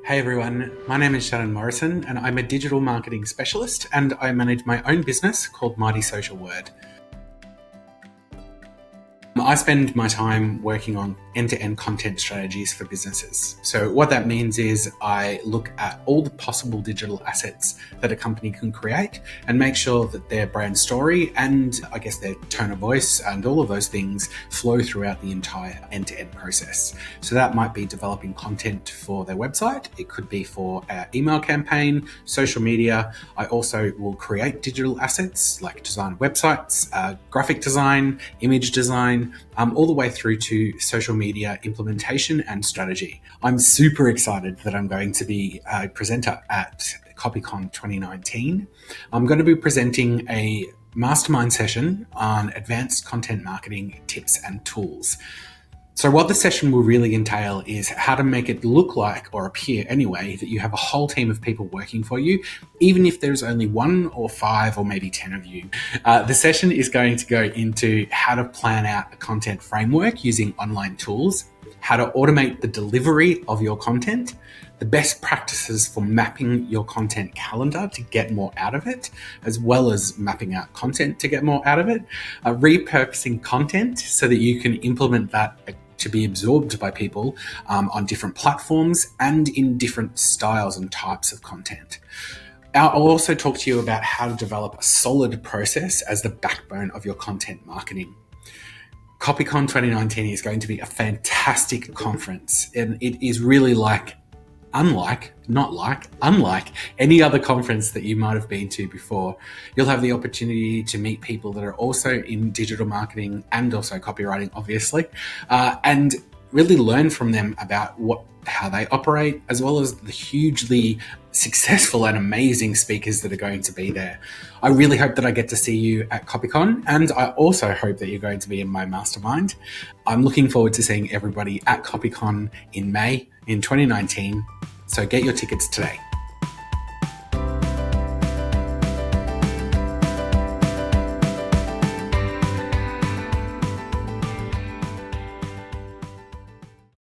Hey everyone, my name is Shannon Morrison and I'm a digital marketing specialist and I manage my own business called Mighty Social Word. I spend my time working on end-to-end content strategies for businesses. So what that means is I look at all the possible digital assets that a company can create and make sure that their brand story and I guess their tone of voice and all of those things flow throughout the entire end-to-end process. So that might be developing content for their website. It could be for our email campaign, social media. I also will create digital assets like design websites, graphic design, image design, all the way through to social media implementation and strategy. I'm super excited that I'm going to be a presenter at CopyCon 2019. I'm going to be presenting a mastermind session on advanced content marketing tips and tools. So what the session will really entail is how to make it look like, or appear anyway, that you have a whole team of people working for you, even if there's only 1 or 5 or maybe 10 of you. The session is going to go into how to plan out a content framework using online tools, how to automate the delivery of your content, the best practices for mapping your content calendar to get more out of it, as well as mapping out content to get more out of it, repurposing content so that you can implement that to be absorbed by people on different platforms and in different styles and types of content. I'll also talk to you about how to develop a solid process as the backbone of your content marketing. CopyCon 2019 is going to be a fantastic conference, and it is really unlike any other conference that you might have been to before. You'll have the opportunity to meet people that are also in digital marketing and also copywriting, obviously, and really learn from them about how they operate, as well as the hugely successful and amazing speakers that are going to be there. I really hope that I get to see you at CopyCon, and I also hope that you're going to be in my mastermind. I'm looking forward to seeing everybody at CopyCon in May in 2019. So get your tickets today.